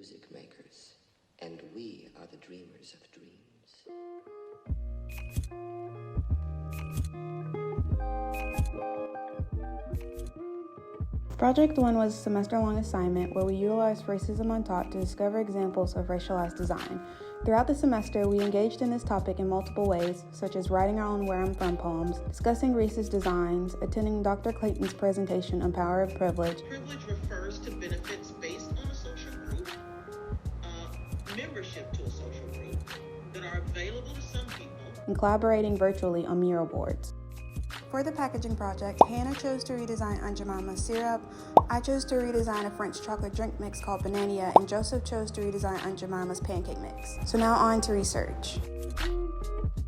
music makers, and we are the dreamers of dreams. Project 1 was a semester-long assignment where we utilized racism on top to discover examples of racialized design. Throughout the semester, we engaged in this topic in multiple ways, such as writing our own Where I'm From poems, discussing racist designs, attending Dr. Clayton's presentation on Power of Privilege. Privilege refers to benefits based on a social group, membership to a social group, that are available to some people, and collaborating virtually on mural boards. For the packaging project, Hannah chose to redesign Aunt Jemima's syrup, I chose to redesign a French chocolate drink mix called Banania, and Joseph chose to redesign Aunt Jemima's pancake mix. So now on to research.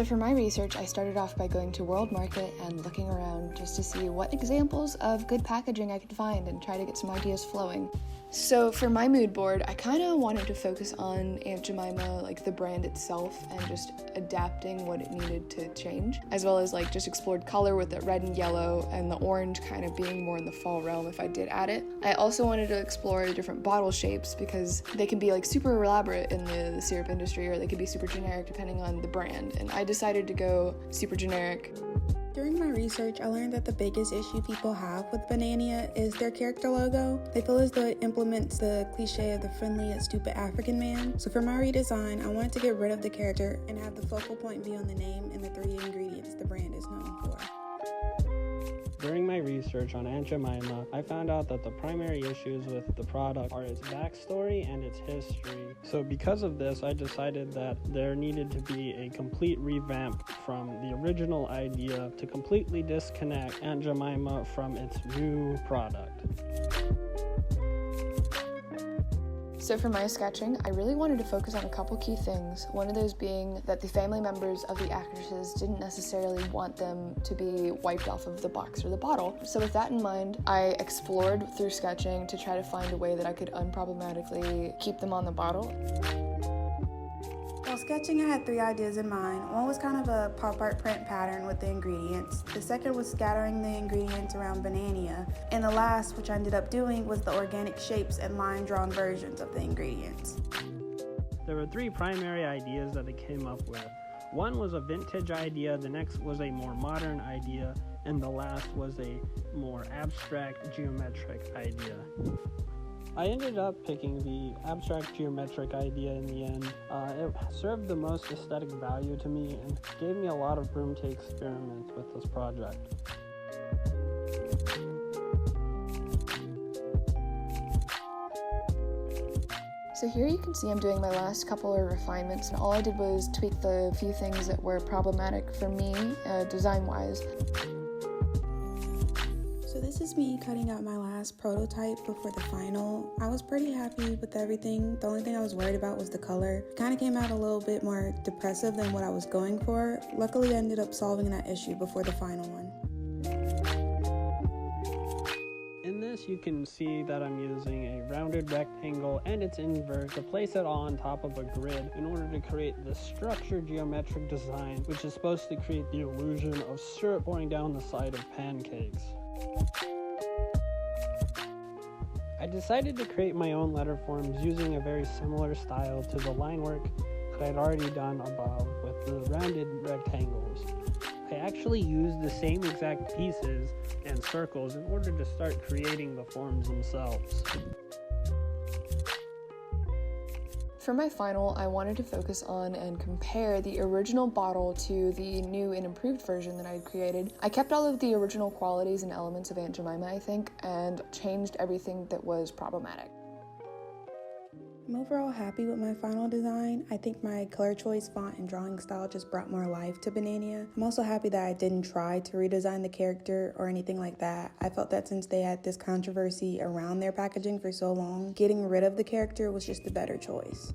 For my research, I started off by going to World Market and looking around just to see what examples of good packaging I could find and try to get some ideas flowing. So for my mood board, I kind of wanted to focus on Aunt Jemima, like the brand itself, and just adapting what it needed to change, as well as like just explored color with the red and yellow and the orange kind of being more in the fall realm if I did add it. I also wanted to explore different bottle shapes because they can be like super elaborate in the syrup industry, or they could be super generic depending on the brand, and I decided to go super generic. During my research, I learned that the biggest issue people have with Banania is their character logo. They feel as though it implements the cliche of the friendly yet stupid African man. So for my redesign, I wanted to get rid of the character and have the focal point be on the name and the 3 ingredients the brand is known for. During my research on Aunt Jemima, I found out that the primary issues with the product are its backstory and its history. So because of this, I decided that there needed to be a complete revamp from the original idea to completely disconnect Aunt Jemima from its new product. So for my sketching, I really wanted to focus on a couple key things, one of those being that the family members of the actresses didn't necessarily want them to be wiped off of the box or the bottle. So with that in mind, I explored through sketching to try to find a way that I could unproblematically keep them on the bottle. While sketching, I had 3 ideas in mind. One was kind of a pop art print pattern with the ingredients. The second was scattering the ingredients around Banania. And the last, which I ended up doing, was the organic shapes and line-drawn versions of the ingredients. There were 3 primary ideas that I came up with. One was a vintage idea, the next was a more modern idea, and the last was a more abstract geometric idea. I ended up picking the abstract geometric idea in the end. It served the most aesthetic value to me and gave me a lot of room to experiment with this project. So here you can see I'm doing my last couple of refinements, and all I did was tweak the few things that were problematic for me, design-wise. So this is me cutting out my last prototype before the final. I was pretty happy with everything. The only thing I was worried about was the color. It kind of came out a little bit more depressive than what I was going for. Luckily, I ended up solving that issue before the final one. In this, you can see that I'm using a rounded rectangle and its inverse to place it on top of a grid in order to create the structured geometric design, which is supposed to create the illusion of syrup pouring down the side of pancakes. I decided to create my own letter forms using a very similar style to the line work that I'd already done above with the rounded rectangles. I actually used the same exact pieces and circles in order to start creating the forms themselves. For my final, I wanted to focus on and compare the original bottle to the new and improved version that I had created. I kept all of the original qualities and elements of Aunt Jemima, I think, and changed everything that was problematic. I'm overall happy with my final design. I think my color choice, font, and drawing style just brought more life to Banania. I'm also happy that I didn't try to redesign the character or anything like that. I felt that since they had this controversy around their packaging for so long, getting rid of the character was just a better choice.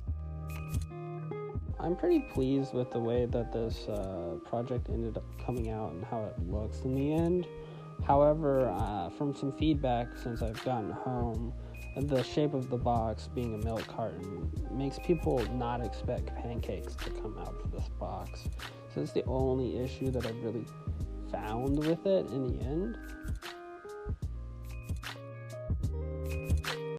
I'm pretty pleased with the way that this project ended up coming out and how it looks in the end. However, from some feedback since I've gotten home, the shape of the box being a milk carton makes people not expect pancakes to come out of this box. So it's the only issue that I've really found with it in the end.